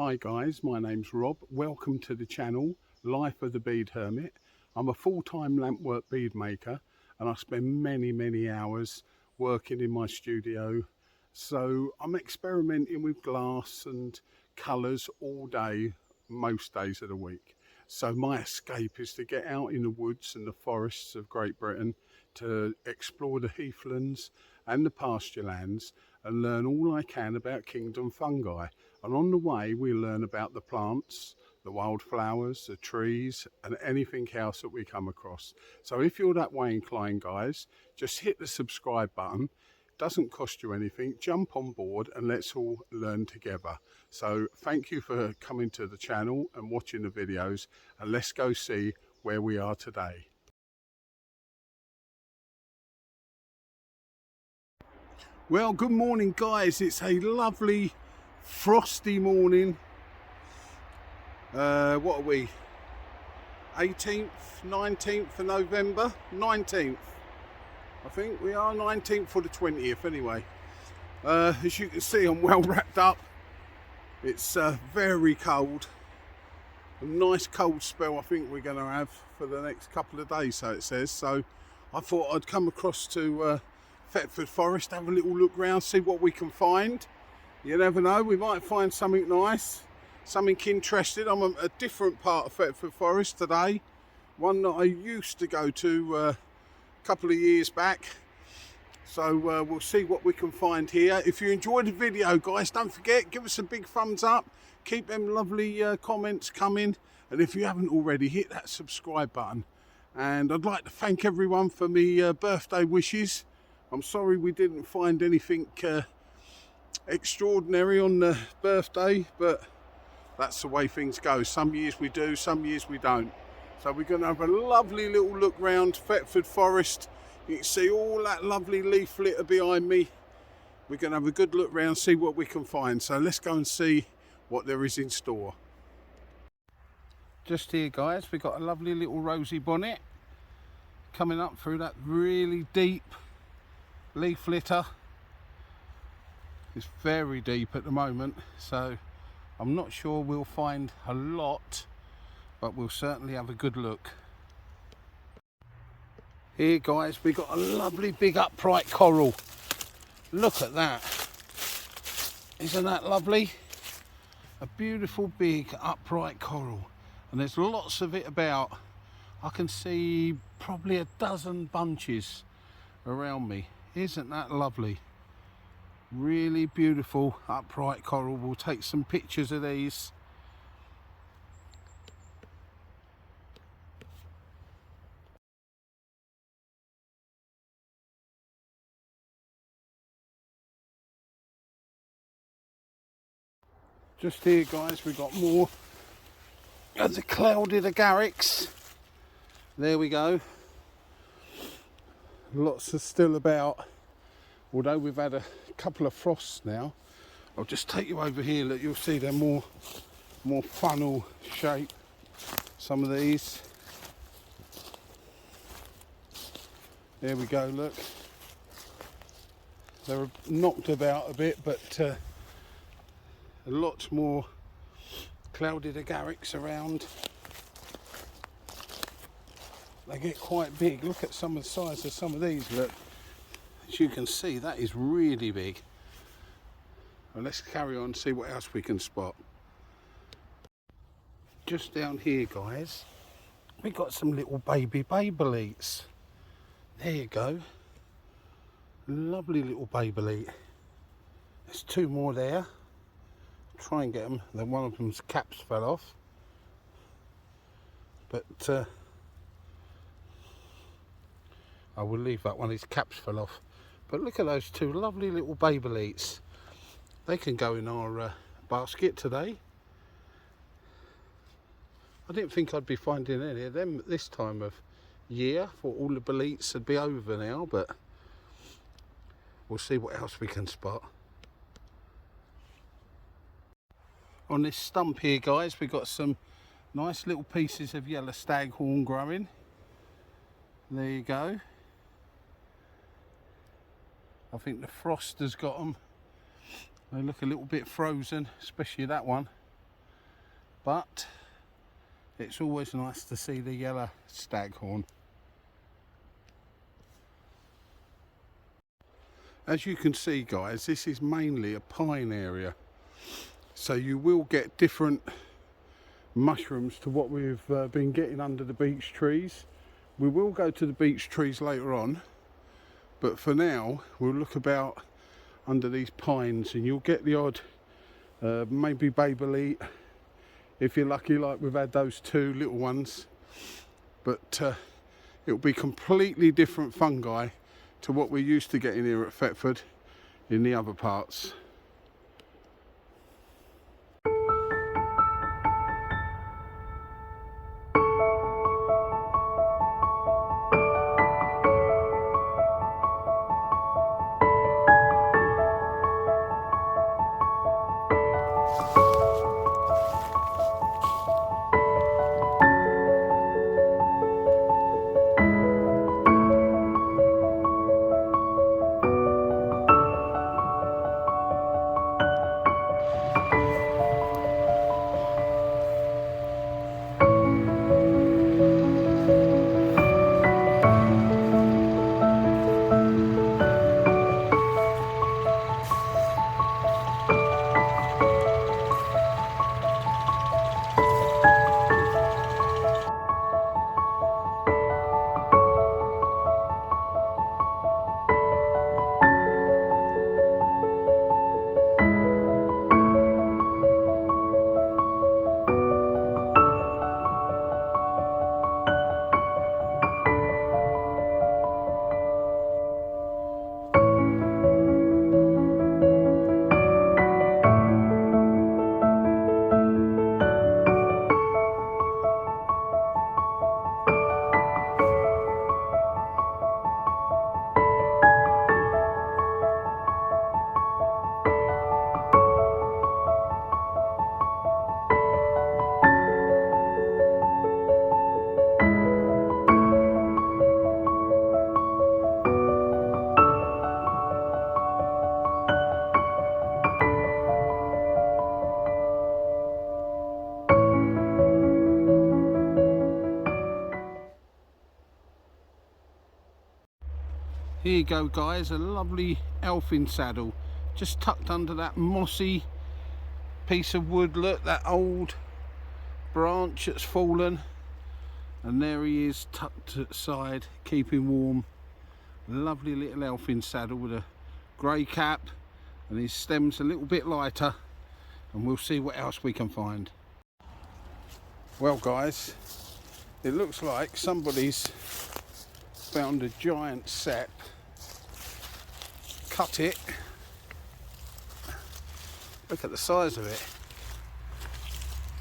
Hi guys, my name's Rob. Welcome to the channel, Life of the Bead Hermit. I'm a full-time lampwork bead maker and I spend many hours working in my studio. So I'm experimenting with glass and colours all day, most days of the week. So my escape is to get out in the woods and the forests of Great Britain to explore the heathlands and the pasture lands and learn all I can about kingdom fungi. And on the way we learn about the plants, the wildflowers, the trees and anything else that we come across. So if you're that way inclined guys, just hit the subscribe button. It doesn't cost you anything. Jump on board and let's all learn together. So thank you for coming to the channel and watching the videos, and let's go see where we are today. Well, good morning guys. It's a lovely frosty morning. What are we? 18th, 19th of November? 19th. I think we are 19th or the 20th anyway. As you can see, I'm well wrapped up. It's very cold. A nice cold spell I think we're going to have for the next couple of days, so it says. So I thought I'd come across to Thetford Forest, have a little look round, see what we can find. You never know, we might find something nice, something interesting. I'm a different part of Thetford Forest today, one that I used to go to a couple of years back. So we'll see what we can find here. If you enjoyed the video guys, don't forget, give us a big thumbs up, keep them lovely comments coming, and if you haven't already, hit that subscribe button. And I'd like to thank everyone for me birthday wishes. I'm sorry we didn't find anything extraordinary on the birthday, but that's the way things go. Some years we do, some years we don't. So we're going to have a lovely little look round Thetford Forest. You can see all that lovely leaf litter behind me. We're going to have a good look round, see what we can find. So let's go and see what there is in store. Just here guys, we've got a lovely little rosy bonnet coming up through that really deep leaf litter. It's very deep at the moment, so I'm not sure we'll find a lot, but we'll certainly have a good look. Here guys, we've got a lovely big upright coral. Look at that. Isn't that lovely? A beautiful big upright coral, and there's lots of it about. I can see probably a dozen bunches around me. Isn't that lovely? Really beautiful upright coral. We'll take some pictures of these. Just here guys, we've got more of the clouded agarics. There we go. Lots are still about, although we've had a couple of frosts now. I'll just take you over here, look, you'll see they're more funnel shape, some of these. There we go, look. They're knocked about a bit, but a lot more clouded agarics around. They get quite big. Look at some of the size of some of these, look. As you can see, that is really big. Well, let's carry on and see what else we can spot. Just down here guys, we've got some little baby boletes. There you go. Lovely little bolete. There's two more there. Try and get them. Then one of them's caps fell off. But I will leave that one, his caps fell off. But look at those two lovely little boletes. They can go in our basket today. I didn't think I'd be finding any of them at this time of year. Thought all the boletes would be over now, but we'll see what else we can spot. On this stump here guys, we've got some nice little pieces of yellow staghorn growing. There you go. I think the frost has got them. They look a little bit frozen, especially that one. but it's always nice to see the yellow staghorn. As you can see guys, this is mainly a pine area, so you will get different mushrooms to what we've been getting under the beech trees. We will go to the beech trees later on, but for now we'll look about under these pines, and you'll get the odd maybe bolete if you're lucky, like we've had those two little ones, but it'll be completely different fungi to what we're used to getting here at Thetford in the other parts. Here you go guys, a lovely elfin saddle just tucked under that mossy piece of wood. Look, that old branch that's fallen, and there he is tucked at the side, keeping warm. Lovely little elfin saddle with a grey cap, and his stem's a little bit lighter, and we'll see what else we can find. Well guys, it looks like somebody's found a giant sap, cut it. Look at the size of it.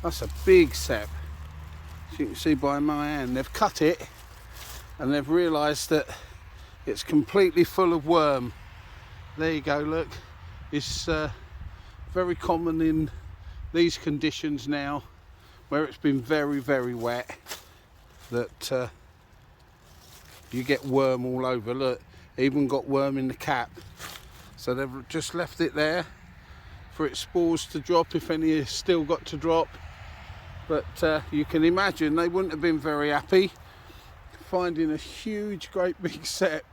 That's a big sap. As you can see by my hand, they've cut it and they've realised that it's completely full of worm. There you go, look. It's very common in these conditions now, where it's been very, very wet, that you get worm all over. Look, even got worm in the cap. So they've just left it there for its spores to drop, if any has still got to drop. But you can imagine they wouldn't have been very happy finding a huge, great big sap,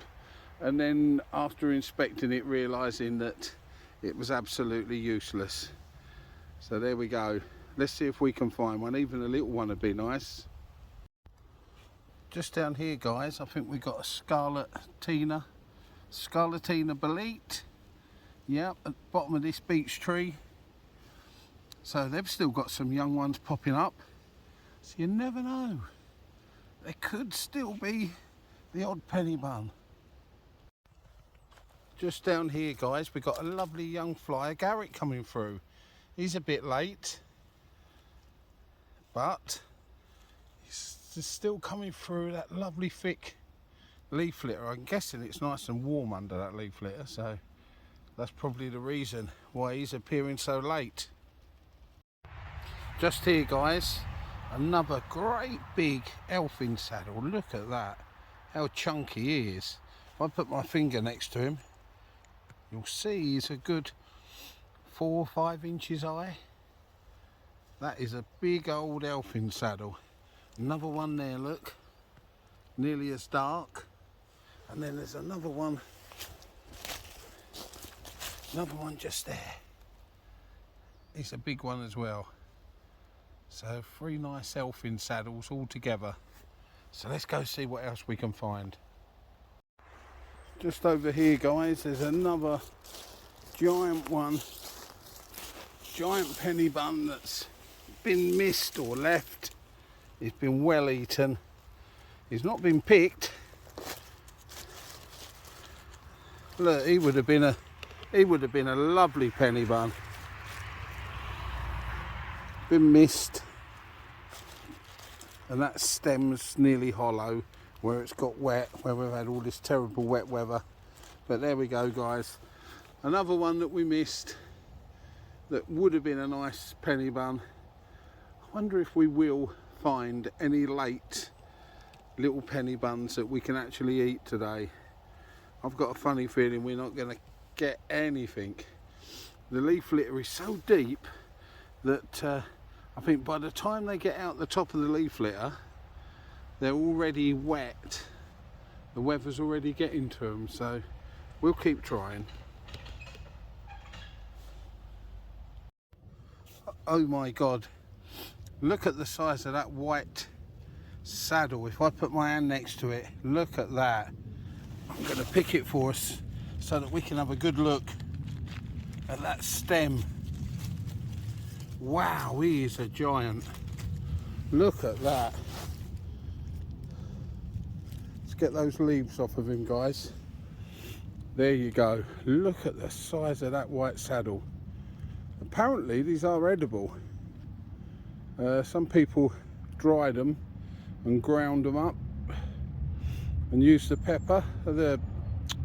and then after inspecting it realising that it was absolutely useless. So there we go. Let's see if we can find one. Even a little one would be nice. Just down here guys, I think we got a scarlatina bolete. Yep, at the bottom of this beech tree. So they've still got some young ones popping up. So you never know. There could still be the odd penny bun. Just down here guys, we've got a lovely young flyer garret coming through. He's a bit late, but it's still coming through that lovely thick leaf litter. I'm guessing it's nice and warm under that leaf litter, so that's probably the reason why he's appearing so late. Just here guys, another great big elfin saddle. Look at that, how chunky he is. If I put my finger next to him, you'll see he's a good 4 or 5 inches high. That is a big old elfin saddle. Another one there, look, nearly as dark. And then there's another one just there. It's a big one as well. So 3 nice elfin saddles all together. So let's go see what else we can find. Just over here, guys, there's another giant one, giant penny bun that's been missed or left. He's been well eaten. He's not been picked. Look, he would have been a lovely penny bun. Been missed. And that stem's nearly hollow where it's got wet, where we've had all this terrible wet weather. But there we go, guys. Another one that we missed that would have been a nice penny bun. I wonder if we will find any late little penny buns that we can actually eat today. I've got a funny feeling we're not going to get anything. The leaf litter is so deep that I think by the time they get out the top of the leaf litter, they're already wet. The weather's already getting to them, so we'll keep trying. Oh my God, look at the size of that white saddle. If I put my hand next to it, look at that. I'm going to pick it for us so that we can have a good look at that stem. Wow, he is a giant. Look at that. Let's get those leaves off of him, guys. There you go. Look at the size of that white saddle. Apparently these are edible. Some people dried them and ground them up and used the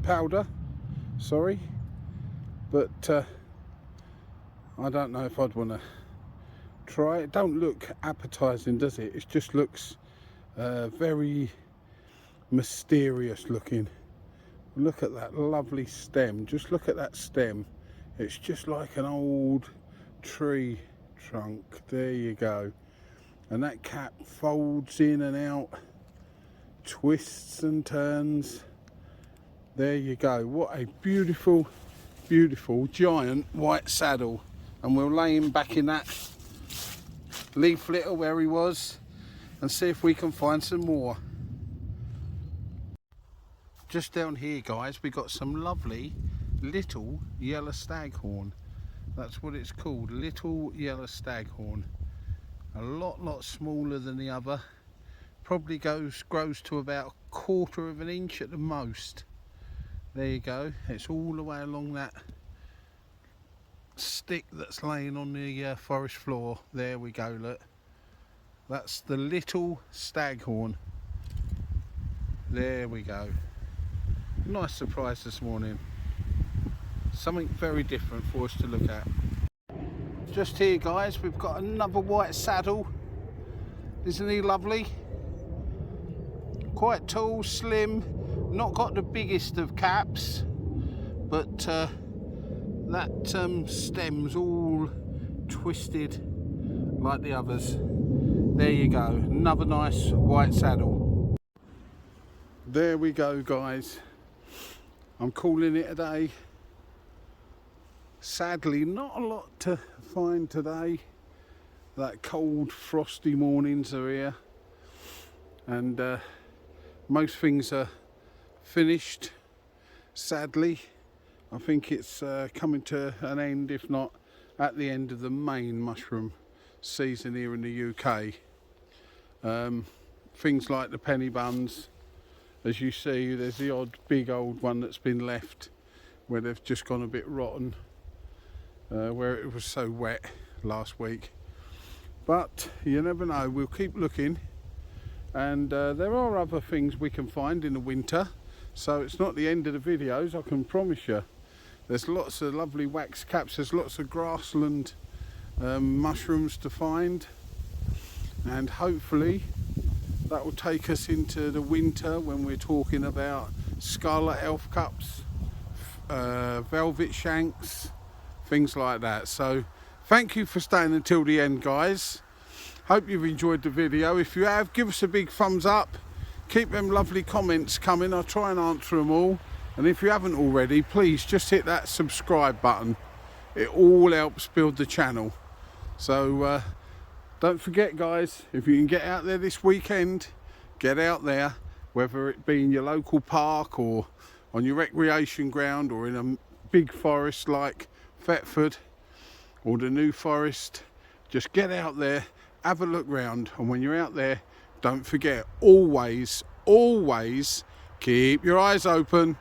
powder, sorry, but I don't know if I'd want to try it. Don't look appetizing, does it? It just looks very mysterious looking. Look at that lovely stem. Just look at that stem. It's just like an old tree trunk. There you go. And that cap folds in and out, twists and turns. There you go. What a beautiful, beautiful giant white saddle. And we'll lay him back in that leaf litter where he was and see if we can find some more. Just down here, guys, we got some lovely little yellow staghorn. That's what it's called, little yellow staghorn. A lot smaller than the other. Probably grows to about 1/4 of an inch at the most. There you go. It's all the way along that stick that's laying on the forest floor. There we go, look. That's the little staghorn. There we go. Nice surprise this morning. Something very different for us to look at. Just here, guys, we've got another white saddle. Isn't he lovely? Quite tall, slim, not got the biggest of caps, but that stem's all twisted like the others. There you go, another nice white saddle. There we go, guys. I'm calling it a day. Sadly, not a lot to find today. That cold, frosty mornings are here, and most things are finished. Sadly, I think it's coming to an end, if not at the end of the main mushroom season here in the UK. Things like the penny buns, as you see, there's the odd big old one that's been left where they've just gone a bit rotten. Where it was so wet last week, but you never know, we'll keep looking, and there are other things we can find in the winter, so it's not the end of the videos, I can promise you. There's lots of lovely wax caps, there's lots of grassland mushrooms to find, and hopefully that will take us into the winter when we're talking about scarlet elf cups, velvet shanks, things like that. So Thank you for staying until the end, guys. Hope you've enjoyed the video. If you have, give us a big thumbs up. Keep them lovely comments coming. I'll try and answer them all. And if you haven't already, please just hit that subscribe button. It all helps build the channel. So don't forget, guys, if you can get out there this weekend, get out there, whether it be in your local park or on your recreation ground or in a big forest like Thetford or the New Forest. Just get out there, have a look round, and when you're out there, don't forget, always keep your eyes open.